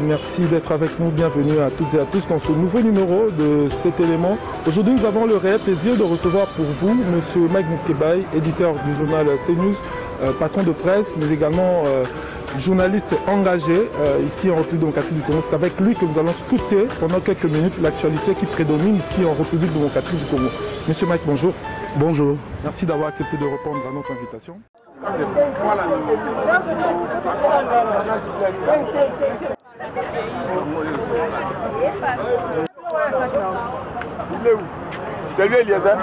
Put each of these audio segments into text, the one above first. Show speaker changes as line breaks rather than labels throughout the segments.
Merci d'être avec nous. Bienvenue à toutes et à tous dans ce nouveau numéro de cet élément. Aujourd'hui, nous avons le réel plaisir de recevoir pour vous Monsieur Mike Moukebaye, éditeur du journal CNews, patron de presse, mais également journaliste engagé ici en République démocratique du Congo. C'est avec lui que nous allons scruter pendant quelques minutes l'actualité qui prédomine ici en République démocratique du Congo. Monsieur Mike, bonjour. Bonjour. Merci d'avoir accepté de répondre à notre invitation.
Il est où? C'est lui, Eliezer.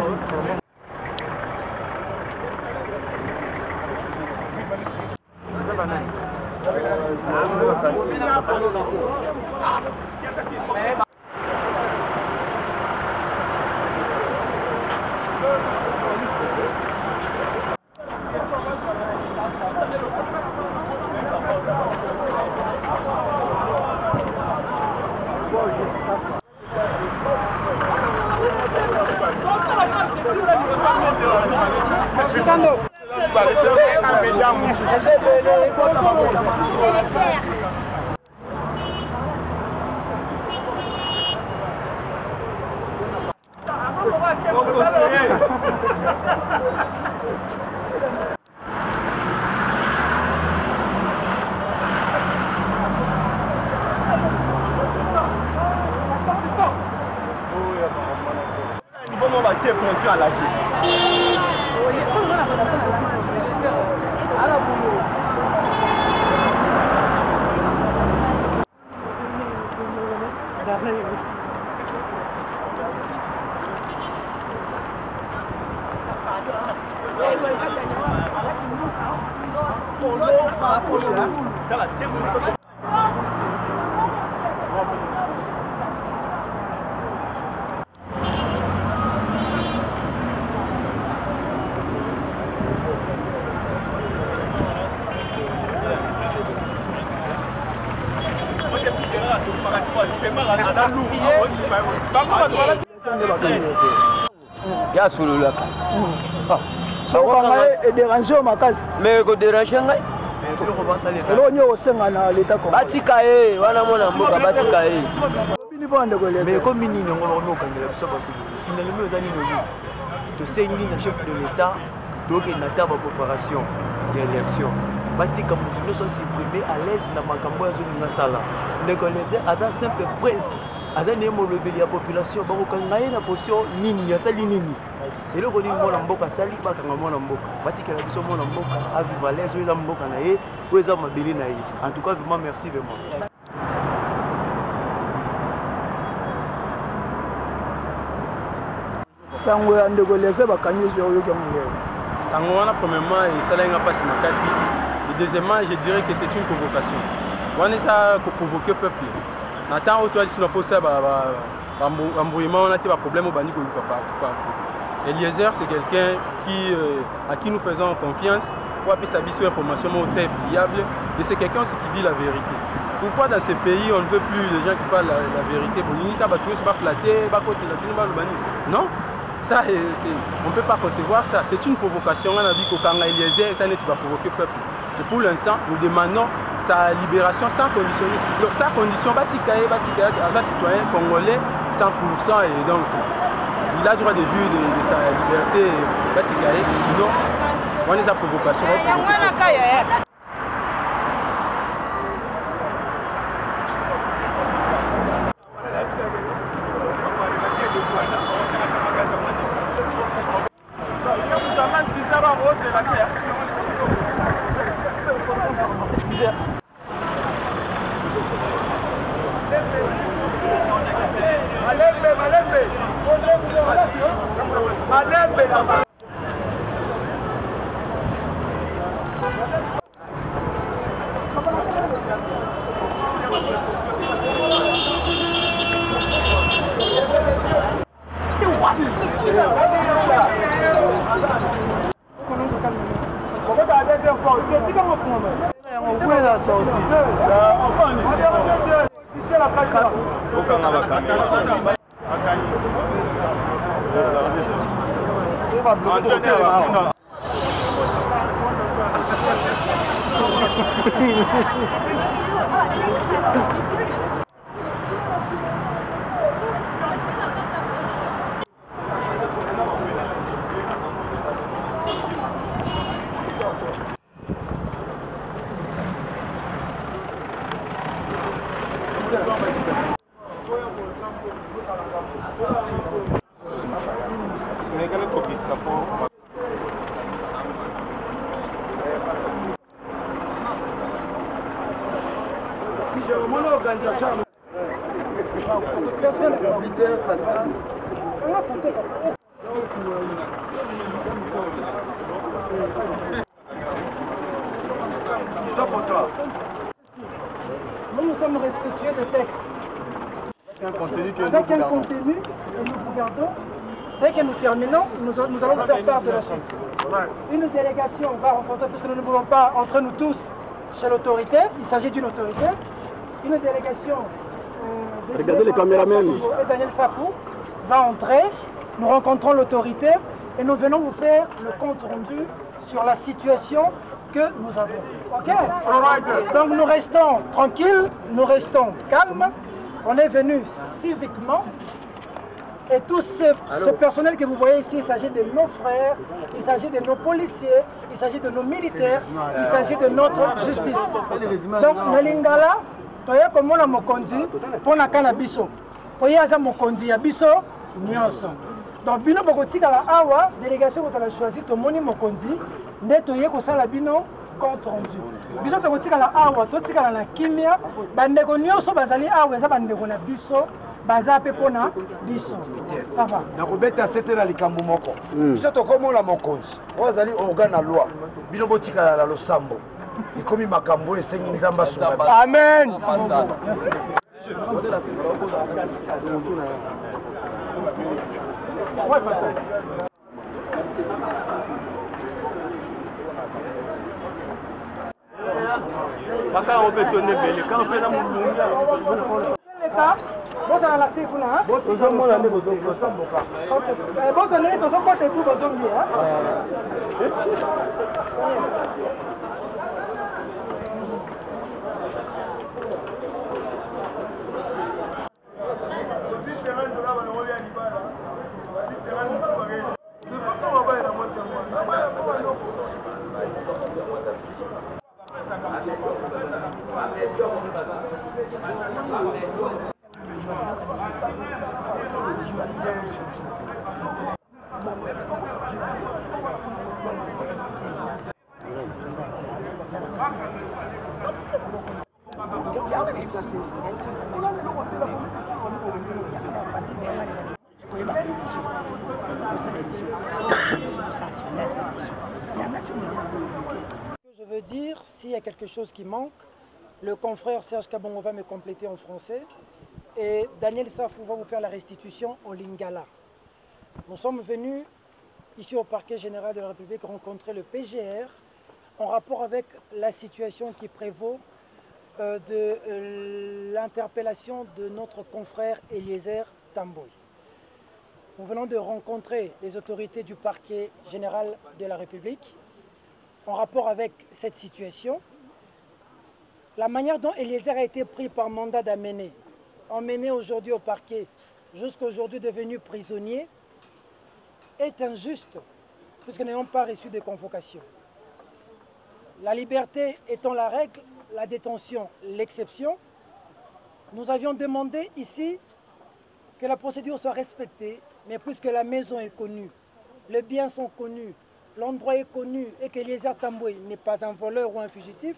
Pression à lâcher.
Et déranger au macasse. Mais vous dérangez.
Mais comme finalement, chef de l'État, donc il n'a pas de préparation d'élection. Batika nous sommes supprimés à l'aise dans ma campagne de Sala. Les connaissez à la simple presse. À la population, la position nini, ya sali nini. Et le rôle de Mboka sali, pas quand Mboka. Batika la position de Mboka, à vivre à l'aise, où est Mboka naïe, où est Mabili naïe. En tout cas, vraiment merci vraiment.
Sangwe andegolese bakanyi sur yo kamwe.
Sangwana premièrement et ça là n'a pas si makasi. Et deuxièmement, je dirais que c'est une convocation. On est ça pour provoquer le peuple. Nathan autour de la poste embrouillement, on a des problèmes au bani pour papa. Eliezer, c'est quelqu'un à qui nous faisons confiance pour appuyer sa vision information très fiable et c'est quelqu'un aussi qui dit la vérité. Pourquoi dans ces pays on ne veut plus les gens qui parlent la vérité? Non, ça, on ne peut pas concevoir ça. C'est une provocation. On a vu qu'au Kanga Eliezer, ça va provoquer le peuple. Et pour l'instant, nous demandons sa libération sans condition. Donc, sa condition, c'est un citoyen congolais 100%. Et donc, il a le droit de jouir de sa liberté. Sinon, on est sa provocation.
Excusez.
Nous sommes respectueux des textes. Avec un contenu que nous regardons. Dès que nous terminons, nous allons faire part de la suite. Une délégation va rencontrer, puisque nous ne pouvons pas entre nous tous chez l'autorité, il s'agit d'une autorité, une délégation
regardez les caméramans.
Et Daniel Safou va entrer, nous rencontrons l'autorité et nous venons vous faire le compte rendu sur la situation que nous avons. Ok? Donc nous restons tranquilles, nous restons calmes, on est venu civiquement. Et tout ce personnel que vous voyez ici, il s'agit de nos frères, il s'agit de nos policiers, il s'agit de nos militaires, il s'agit de notre justice. Donc, na lingala, toye komona mokonzi, pona kana biso. Poye aza mokonzi ya biso, nyonso. Donc, bino bokotika la awa, délégation vous allez choisir, tomoni mokonzi, nde toye kosala bino compte rendu. Biso tokotika la awa, totika la kimia, bandeko nyonso bazali awa, eza bandeko na biso. Baza pe pona biso. Ça va.
Na kobeta sete na likambo moko. Biso tokomona mokonzi. Ozali organe na loi. Bino botika la losambo. Ikomi makambo esengi nzamba sunga.
Amen.
Baka on peut donner belé quand on peut na mulunga.
Vous allez la CIF là. Vous allez tous côté pour vous zombies. Je veux dire, s'il y a quelque chose qui manque, le confrère Serge Kabongo va me compléter en français et Daniel Safou va vous faire la restitution au lingala. Nous sommes venus ici au parquet général de la République rencontrer le PGR en rapport avec la situation qui prévaut de l'interpellation de notre confrère Eliezer Tamboy. Nous venons de rencontrer les autorités du parquet général de la République en rapport avec cette situation. La manière dont Eliezer a été pris par mandat d'amener, emmené aujourd'hui au parquet, jusqu'aujourd'hui devenu prisonnier, est injuste, puisque nous n'avons pas reçu de convocation. La liberté étant la règle, la détention l'exception, nous avions demandé ici que la procédure soit respectée, mais puisque la maison est connue, les biens sont connus, l'endroit est connu et qu'Eliezer Tamboy n'est pas un voleur ou un fugitif,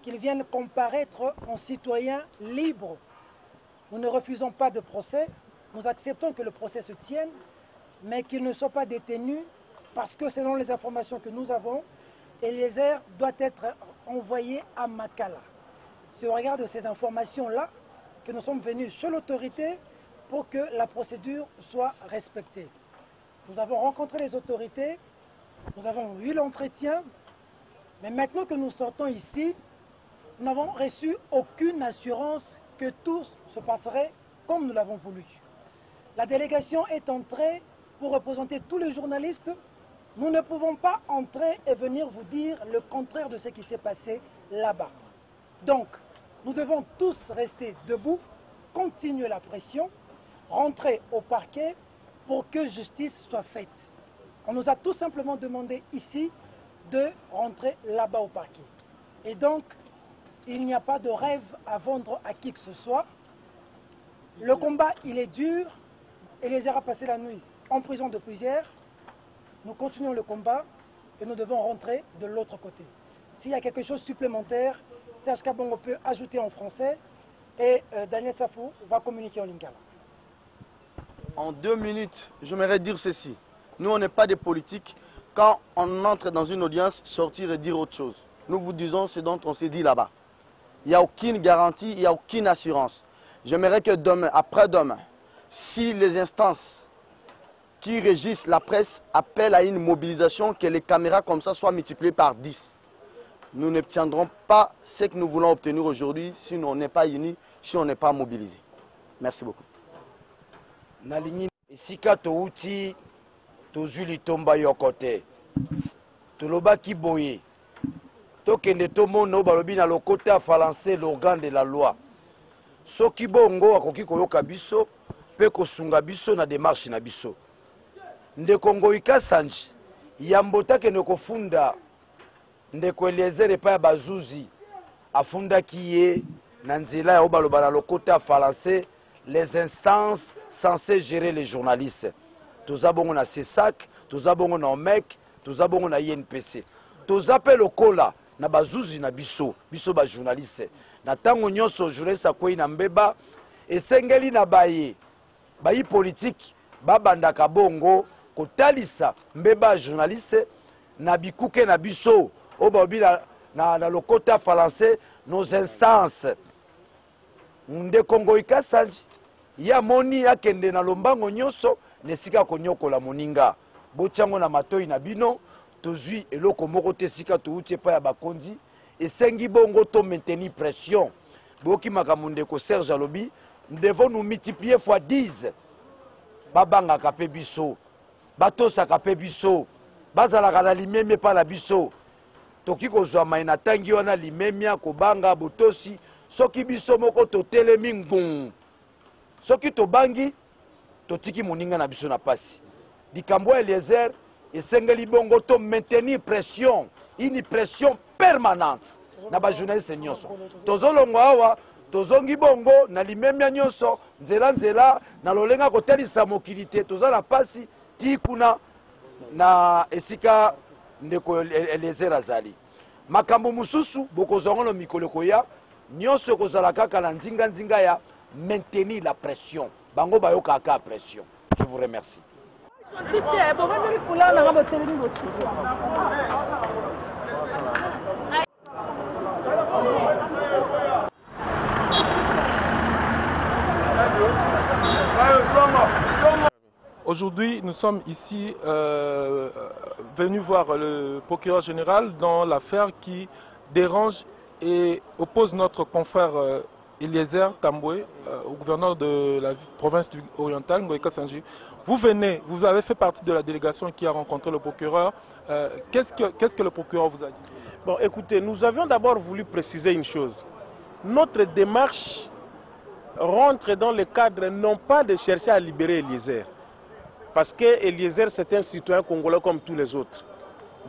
qu'il vienne comparaître en citoyen libre. Nous ne refusons pas de procès, nous acceptons que le procès se tienne, mais qu'il ne soit pas détenu parce que selon les informations que nous avons, Eliezer doit être envoyé à Makala. C'est au regard de ces informations-là que nous sommes venus chez l'autorité pour que la procédure soit respectée. Nous avons rencontré les autorités, nous avons eu l'entretien, mais maintenant que nous sortons ici, nous n'avons reçu aucune assurance que tout se passerait comme nous l'avons voulu. La délégation est entrée pour représenter tous les journalistes. Nous ne pouvons pas entrer et venir vous dire le contraire de ce qui s'est passé là-bas. Donc, nous devons tous rester debout, continuer la pression, rentrer au parquet pour que justice soit faite. On nous a tout simplement demandé ici de rentrer là-bas au parquet. Et donc, il n'y a pas de rêve à vendre à qui que ce soit. Le combat, il est dur. Eliezer a passé la nuit en prison depuis hier. Nous continuons le combat et nous devons rentrer de l'autre côté. S'il y a quelque chose de supplémentaire, Serge Kabongo peut ajouter en français et Daniel Safou va communiquer en lingala.
En 2 minutes, j'aimerais dire ceci. Nous, on n'est pas des politiques. Quand on entre dans une audience, sortir et dire autre chose. Nous vous disons ce dont on s'est dit là-bas. Il n'y a aucune garantie, il n'y a aucune assurance. J'aimerais que demain, après-demain, si les instances qui régissent la presse appellent à une mobilisation, que les caméras comme ça soient multipliées par 10. Nous n'obtiendrons pas ce que nous voulons obtenir aujourd'hui si on n'est pas unis, si on n'est pas mobilisé. Merci beaucoup.
Nalingi esika touti tozuli tomba yokote. Toloba kiboye. Tokende tomono balobi na lokota afalancer l'organe de la loi. Soki bongo akoki koyoka biso pe kosunga biso na démarche na biso. Ndeko Ngoïka Sanji yambota kende kofunda ndeko Eliezer epa ya bazuzi afundaki ye na nzela ya obaloba na lokota afalancer les instances censées gérer les journalistes. Toza bongo na CESAC, toza bongo na OMEC, toza bongo na INPC. Toza pe lokola na bazuzi na biso ba journaliste. Na tango nyonso journaliste akwei na mbeba esengeli na bayi politique babandaka bongo kotalisa mbeba journaliste na bikuke na biso obabi na lokota français nos instances. Ndeko Ngoïka Sanji ya moni akende na lombango nyonso nesika konyokola moninga bochango na matoi na bino tozui eloko moko te sika touti pa ya bakonzi esengi bongo to maintenir pression boki makambo ndeko Serge alobi nous devons nous multiplier fois 10 babanga kape biso batosa kape biso bazalaka na limeme pa na biso toki kozwa mai na tangi wana limemia kobanga botosi soki biso moko totelemi ngung soki tobangi totiki moninga na biso na pasi likambo Eliezer esengeli bongo to maintenir pression une pression permanente na ba journaliste nyonso tozolongo awa tozongi bongo na limemia nyonso nzela na lolenga kotelisa mokilité toza na pasi tikuna na esika ndeko Eliezer azali makambo mususu bokozongono mikolo koya nyonso kozala kaka na nzinga ya maintenir la pression bango bayoka ka pression. Je vous remercie.
Aujourd'hui, nous sommes ici venus voir le procureur général dans l'affaire qui dérange et oppose notre confrère Eliezer Tamboué au gouverneur de la province du orientale, Ngoïka Sanji. Vous avez fait partie de la délégation qui a rencontré le procureur. Qu'est-ce que le procureur vous a dit?
Bon, écoutez, nous avions d'abord voulu préciser une chose. Notre démarche rentre dans le cadre non pas de chercher à libérer Eliezer, parce que Eliezer c'est un citoyen congolais comme tous les autres.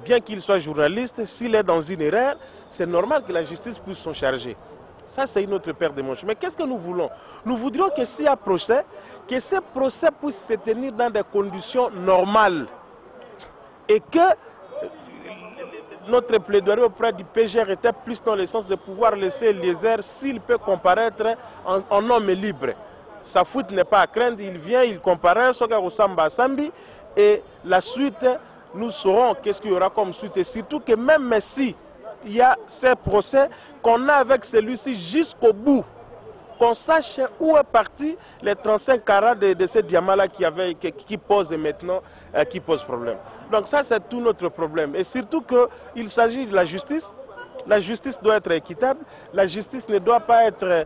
Bien qu'il soit journaliste, s'il est dans une erreur, c'est normal que la justice puisse s'en charger. Ça, c'est une autre paire de manches. Mais qu'est-ce que nous voulons? Nous voudrions que s'il y a procès, que ce procès puisse se tenir dans des conditions normales. Et que notre plaidoirie auprès du PGR était plus dans le sens de pouvoir laisser Eliezer, s'il peut comparaître en homme libre. Sa faute n'est pas à craindre, il vient, il comparaît, Sambi, et la suite, nous saurons qu'est-ce qu'il y aura comme suite. Et surtout que même si il y a ces procès, qu'on a avec celui-ci jusqu'au bout, qu'on sache où est parti les 35 carats de ces diamants-là qui posent maintenant, qui posent problème. Donc ça, c'est tout notre problème. Et surtout qu'il s'agit de la justice. La justice doit être équitable. La justice ne doit pas être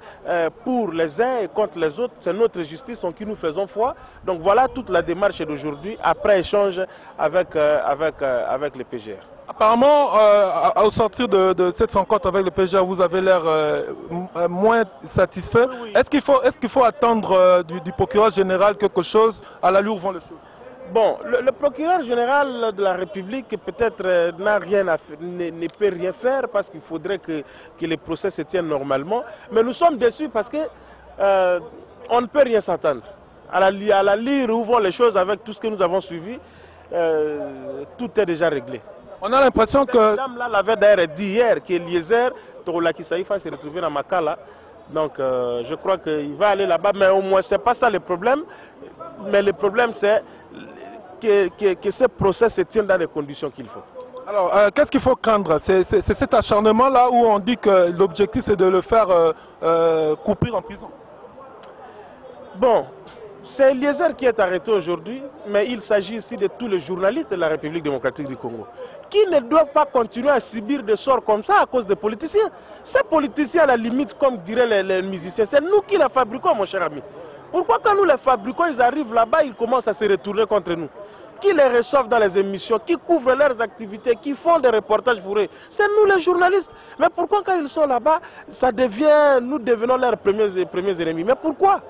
pour les uns et contre les autres. C'est notre justice en qui nous faisons foi. Donc voilà toute la démarche d'aujourd'hui, après échange avec le PGR.
Apparemment, au sortir de cette rencontre avec le PGR, vous avez l'air moins satisfait.
Oui, oui.
Est-ce qu'il faut attendre du procureur général quelque chose à l'allure où vont les choses?
Bon, le procureur général de la République peut-être ne peut rien faire parce qu'il faudrait que les procès se tiennent normalement. Mais nous sommes déçus parce que on ne peut rien s'attendre. À la lire où vont les choses avec tout ce que nous avons suivi, tout est déjà réglé.
On a l'impression que...
Cette dame-là l'avait d'ailleurs dit hier qu'Eliezer Torolaki Saïfa s'est retrouvé dans Makala. Donc je crois qu'il va aller là-bas, mais au moins ce n'est pas ça le problème. Mais le problème c'est que ce procès se tienne dans les conditions qu'il faut.
Alors, qu'est-ce qu'il faut craindre? C'est cet acharnement-là où on dit que l'objectif c'est de le faire couper en prison.
Bon, c'est Eliezer qui est arrêté aujourd'hui, mais il s'agit ici de tous les journalistes de la République démocratique du Congo qui ne doivent pas continuer à subir des sorts comme ça à cause des politiciens. Ces politiciens, à la limite, comme diraient les musiciens, c'est nous qui les fabriquons, mon cher ami. Pourquoi quand nous les fabriquons, ils arrivent là-bas, ils commencent à se retourner contre nous? Qui les reçoivent dans les émissions, qui couvrent leurs activités, qui font des reportages pour eux? C'est nous les journalistes. Mais pourquoi quand ils sont là-bas, nous devenons leurs premiers ennemis? Mais pourquoi?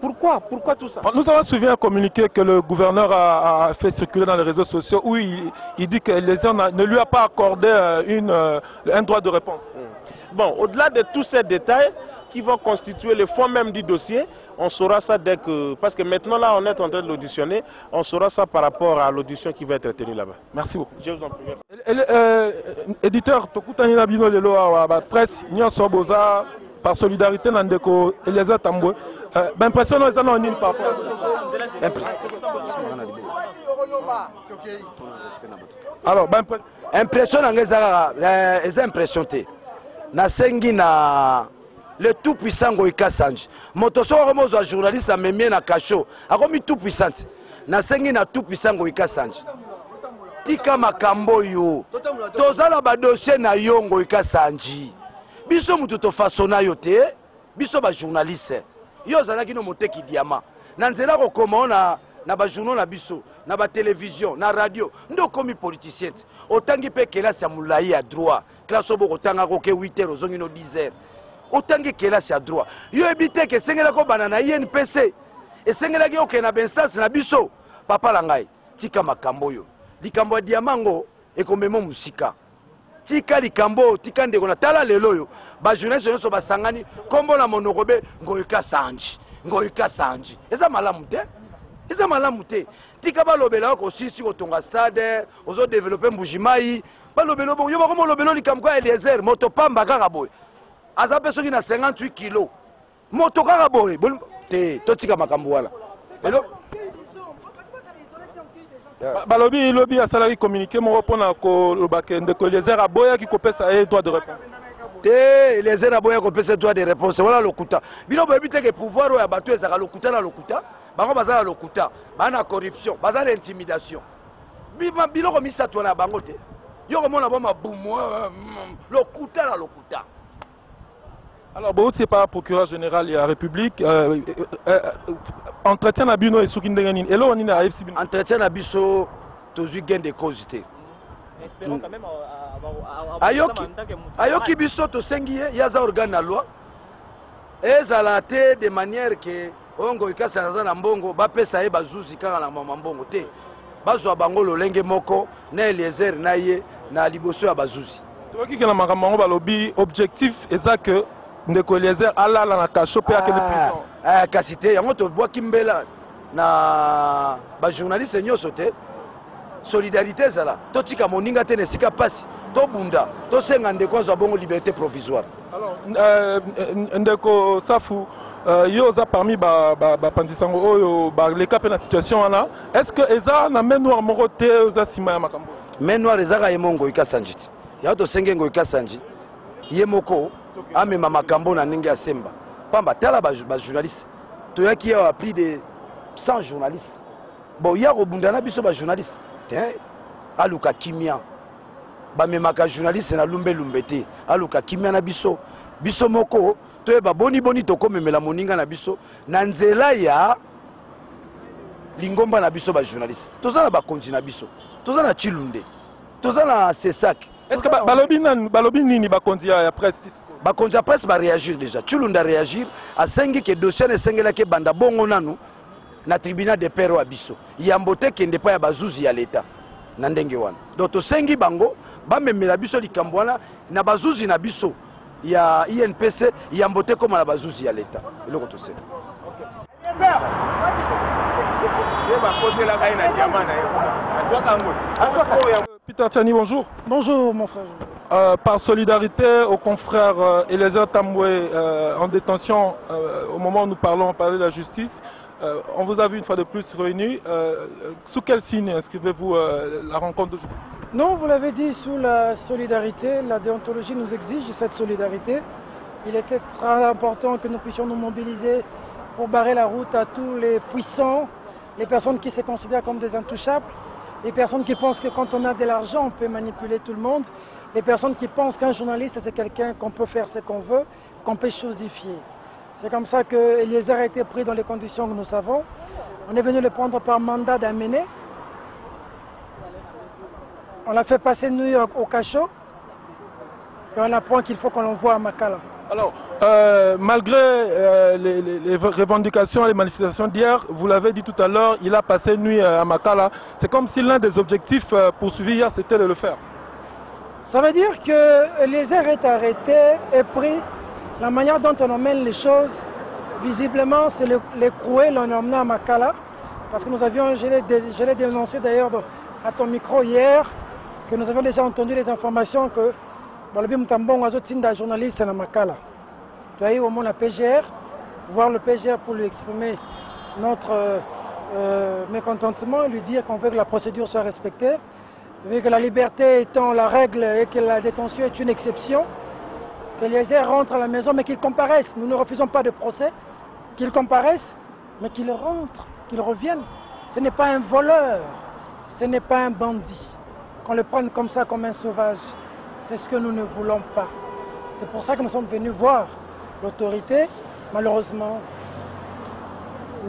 Pourquoi tout ça?
Nous avons suivi un communiqué que le gouverneur a fait circuler dans les réseaux sociaux où il dit que les gens ne lui a pas accordé un droit de réponse.
Bon, au-delà de tous ces détails qui vont constituer le fond même du dossier, on saura ça dès que... Parce que maintenant, là, on est en train de l'auditionner. On saura ça par rapport à l'audition qui va être tenue là-bas.
Merci beaucoup.
Je vous en prie.
Éditeur, Tokutani Nabino Lelo à presse, Nyan Soboza, par solidarité, Nandeko, Eliezer Tamboué. L'impression que nous avons par rapport à alors,
impression est impressionnée. Nasengi na le tout puissant Goïka Sanji. Motoso remozo journaliste a memé na cacho. A komi tout puissant. Nasengi na tout puissant Goïka Sanji. Tika makambo yo. Tozala ba dossier na yo Goïka Sanji. Biso mutu to façonna yo te. Biso ba journaliste. Yo zalaki no moteki diamant. Nanzela ko komona na ba journaux na biso, na ba télévision, na radio. Ndo komi politicien. Otangi pe kelasi ya mulayi ya droit. Classe obo kotanga ko ke 8h ozongi no 10h. Otangi kelasi ya droit. Yo ebite ke sengela ko banana INPC. E sengela ki okena ba instance na biso. Papa la ngai, tika makambo yo. Likambo ya diamango ekomemo musika. Tika likambo, tika ndeko na tala lelo yo. Ba journaliste nyonso basangani kombo na monorobe Ngoïka Sanji. Ngoïka Sanji. Eza malamu te? Eza malamu te. Tika balobela ko sisi ko tonga stade, ozo développer Mbujimai. Balobelo bon yo ba komo lobelo likambo ya Eliezer, moto pamba kaka boy. Aza peso ki na 58 kg. Moto kaka boy. Te totika makambo wala. Elo
balobi lobi a salari communiqué mon repona ko lobake ndeko Eliezer aboya ki kopesa droit de réponse.
Te Eliezer aboya kopesa droit de réponse wala lokuta. Bino boyebi te ke pouvoir ya bato ezaka lokuta na lokuta. Bango bazala lokuta, bana corruption, bazala intimidation. Biloko misato na bango te. Yo komona bo mabumu lokuta na lokuta.
Alors bon, c'est pas procureur général de la République entretien na bino et soki ndenge nini. Elo nini a FCB.
Entretien na biso tozu gain de cause te.
Espérons quand même
ayoki biso to sengi yaza organe na loi. Ezala te de manière que ongo ikasa na mbongo bapesa ye bazuzi kaka na mbongo te. Bazwa bango lolenge moko na Eliezer na ye na liboso ya bazuzi.
Toki ke na makambo balobi objectif eza que ndeko Eliezer alala na kasho pe akende prison.
Kasi te yango to bwaki mbela na ba journaliste nyonso te. Solidarité ezala totika moninga te nesika pasi to bunda to senga ndeko azwa bongo liberté provisoire.
Alors ndeko Safu yo za parmi pandisango oyo les cas na situation wana est-ce que eza na main noire moko te oza sima ya makambo
main noire ezaka ye mongo ikasanji ya to senge ngo ikasanji ye moko amema makambo na ndenge ya semba pamba tala ba journaliste to yaki ya plus de 100 journalistes bon ya ko bunda na biso ba journaliste te aluka kimia bamemaka journaliste na lumbe te aluka kimia na biso biso moko toyeba boni tokomemela moninga na biso na nzela ya lingomba na biso bajournaliste toza na bakonzi na biso toza na Chilunde toza na Sesak.
Est-ce que balobi nini bakonzi ya presse?
Bakonzi ya presse ba réagir déjà. Chilunde a réagir a sengi ke dossier ne sengela ke banda bongo nanu na tribunal de Pero abiso. Yambote ke ndepa ya bazuzi ya leta na ndenge wana. Donc to sengi bango ba memela biso likambo wana na bazuzi na biso ya INPC yambote koma na bazuzi ya leta. Eloko to se.
Peter Tchani, bonjour.
Bonjour mon frère.
Par solidarité aux confrères Eliezer Tamboué en détention, au moment où nous parlons, on parlait de la justice, on vous a vu une fois de plus réunis. Sous quel signe inscrivez-vous la rencontre d'aujourd'hui?
Non, vous l'avez dit, sous la solidarité, la déontologie nous exige cette solidarité. Il était très important que nous puissions nous mobiliser pour barrer la route à tous les puissants, les personnes qui se considèrent comme des intouchables, les personnes qui pensent que quand on a de l'argent, on peut manipuler tout le monde, les personnes qui pensent qu'un journaliste, c'est quelqu'un qu'on peut faire ce qu'on veut, qu'on peut chosifier. C'est comme ça que Eliezer a été pris dans les conditions que nous savons. On est venu le prendre par mandat d'amener. On l'a fait passer New York au cachot et on apprend qu'il faut qu'on l'envoie à Makala.
Alors, malgré les revendications et les manifestations d'hier, vous l'avez dit tout à l'heure, il a passé nuit à Makala. C'est comme si l'un des objectifs poursuivis hier, c'était de le faire.
Ça veut dire que Eliezer est arrêté et pris. La manière dont on emmène les choses, visiblement, c'est les Kroué l'ont emmené à Makala. Parce que nous avions, je l'ai dénoncé d'ailleurs à ton micro hier, que nous avions déjà entendu les informations que Balobi Mutambong a un journaliste à Makala. Tu as eu au moins la PGR, voir le PGR pour lui exprimer notre mécontentement et lui dire qu'on veut que la procédure soit respectée, vu que la liberté étant la règle et que la détention est une exception, que Eliezer rentre à la maison mais qu'il comparaisse. Nous ne refusons pas de procès, qu'il comparaisse, mais qu'il rentre, qu'il revienne. Ce n'est pas un voleur, ce n'est pas un bandit. Qu'on le prenne comme ça, comme un sauvage. C'est ce que nous ne voulons pas. C'est pour ça que nous sommes venus voir l'autorité. Malheureusement.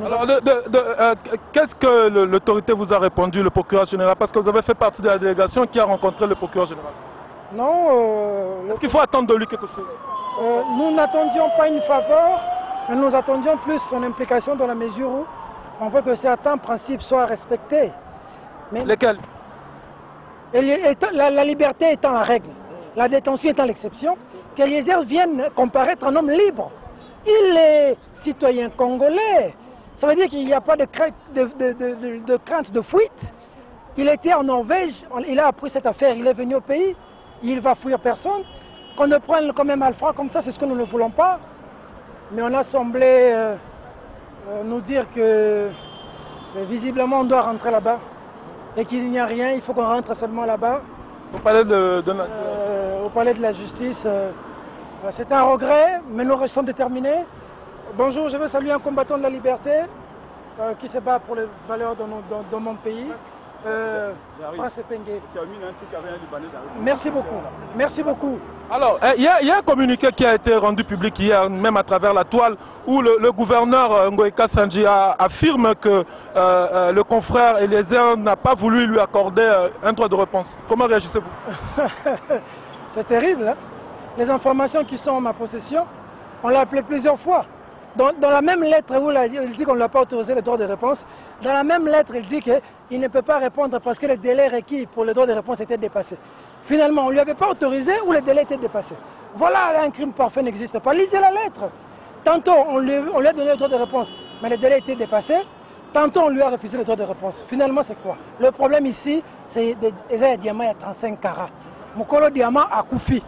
Alors, qu'est-ce que l'autorité vous a répondu, le procureur général? Parce que vous avez fait partie de la délégation qui a rencontré le procureur général.
Non.
Est-ce qu'il faut attendre de lui quelque chose?
Nous n'attendions pas une faveur, mais nous attendions plus son implication dans la mesure où on veut que certains principes soient respectés. Mais
lesquels?
La liberté étant la règle, la détention étant l'exception, qu'Eliezer vienne comparaître un homme libre. Il est citoyen congolais. Ça veut dire qu'il n'y a pas de crainte de fuite. Il était en Norvège, il a appris cette affaire, il est venu au pays, il va fuir personne. Qu'on ne prenne comme un malfrat comme ça, c'est ce que nous ne voulons pas. Mais on a semblé nous dire que visiblement on doit rentrer là-bas. Et qu'il n'y a rien, il faut qu'on rentre seulement là-bas.
Au palais
au palais de la justice. C'est un regret, mais nous restons déterminés. Bonjour, je veux saluer un combattant de la liberté qui se bat pour les valeurs dans mon pays. Prince Pengue. Merci beaucoup. Merci beaucoup.
Alors, il y a un communiqué qui a été rendu public hier, même à travers la toile, où le gouverneur Ngoïka Sanji affirme que le confrère Eliezer n'a pas voulu lui accorder un droit de réponse. Comment réagissez-vous?
C'est terrible, hein? Les informations qui sont en ma possession, on l'a appelé plusieurs fois. Dans la même lettre où il dit qu'on ne l'a pas autorisé le droit de réponse, dans la même lettre, il dit qu'il ne peut pas répondre parce que le délai requis pour le droit de réponse était dépassé. Finalement, on ne lui avait pas autorisé ou le délai était dépassé. Voilà, un crime parfait n'existe pas. Lisez la lettre. Tantôt, on lui a donné le droit de réponse, mais le délai était dépassé. Tantôt, on lui a refusé le droit de réponse. Finalement, c'est quoi? Le problème ici, c'est des diamants à 35 carats. Mokolo diamant à Koufi.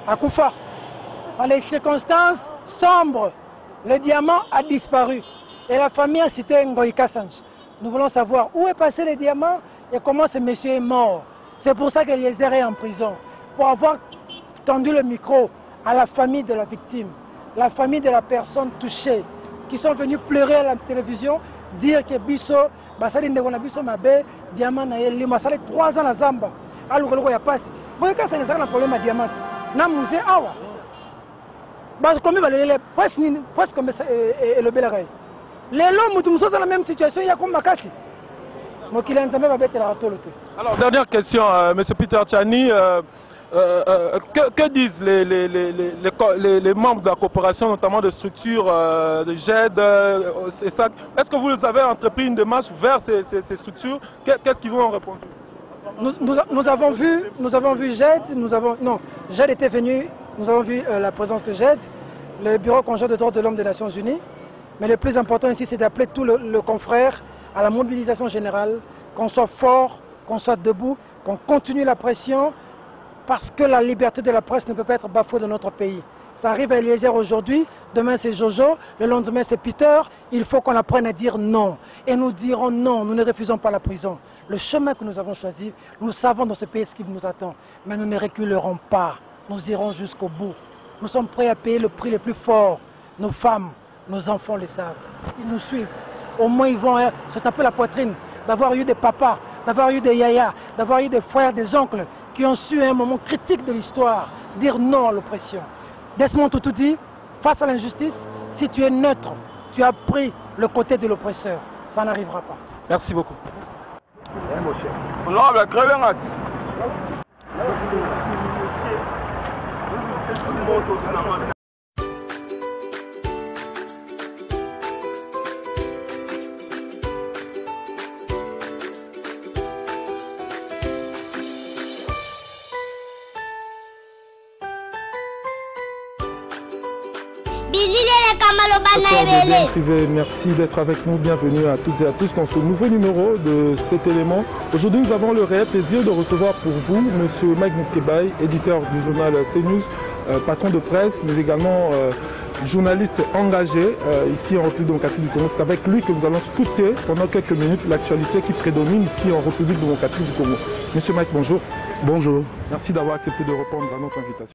À Koufa. Dans les circonstances sombres, le diamant a disparu et la famille a cité Ngoïka Sanji. Nous voulons savoir où est passé le diamant et comment ce monsieur est mort. C'est pour ça qu'Eliezer est en prison, pour avoir tendu le micro à la famille de la victime, la famille de la personne touchée, qui sont venus pleurer à la télévision, dire que Bisso, Basali Ndegona Bisso Mabe, diamant na yeli, Masali 3 ans à Zamba. alukolo ya passe boye kasa ne sala problème à diamant na musée awa ba comme balele presque comme le belaray lelo mutu musosa la même situation ya comme makasi mokila nzambe ba betela ratolo te.
Alors dernière question monsieur Peter Tchani, que disent les membres de la coopération, notamment de structures de GED, est-ce que vous avez entrepris une démarche vers ces structures? Qu'est-ce qu'ils vous ont répondu?
Nous avons vu GED, GED était venu, nous avons vu la présence de GED, le Bureau conjoint de droits de l'homme des Nations Unies, mais le plus important ici c'est d'appeler tout le confrère à la mobilisation générale, qu'on soit fort, qu'on soit debout, qu'on continue la pression, parce que la liberté de la presse ne peut pas être bafouée dans notre pays. Ça arrive à Eliezer aujourd'hui, demain c'est Jojo, le lendemain c'est Peter. Il faut qu'on apprenne à dire non. Et nous dirons non, nous ne refusons pas la prison. Le chemin que nous avons choisi, nous savons dans ce pays ce qui nous attend. Mais nous ne reculerons pas, nous irons jusqu'au bout. Nous sommes prêts à payer le prix le plus fort. Nos femmes, nos enfants le savent. Ils nous suivent. Au moins ils vont se taper la poitrine d'avoir eu des papas, d'avoir eu des yayas, d'avoir eu des frères, des oncles qui ont su à un moment critique de l'histoire dire non à l'oppression. Desmond Tutu dit, face à l'injustice, si tu es neutre, tu as pris le côté de l'oppresseur. Ça n'arrivera pas.
Merci beaucoup. Merci d'être avec nous, bienvenue à toutes et à tous dans ce nouveau numéro de cet élément. Aujourd'hui nous avons le réel plaisir de recevoir pour vous M. Mike Moukebaye, éditeur du journal CNews, patron de presse, mais également journaliste engagé ici en République démocratique du Congo. C'est avec lui que nous allons scruter pendant quelques minutes l'actualité qui prédomine ici en République démocratique du Congo. Monsieur Mike, bonjour.
Bonjour.
Merci d'avoir accepté de répondre à notre invitation.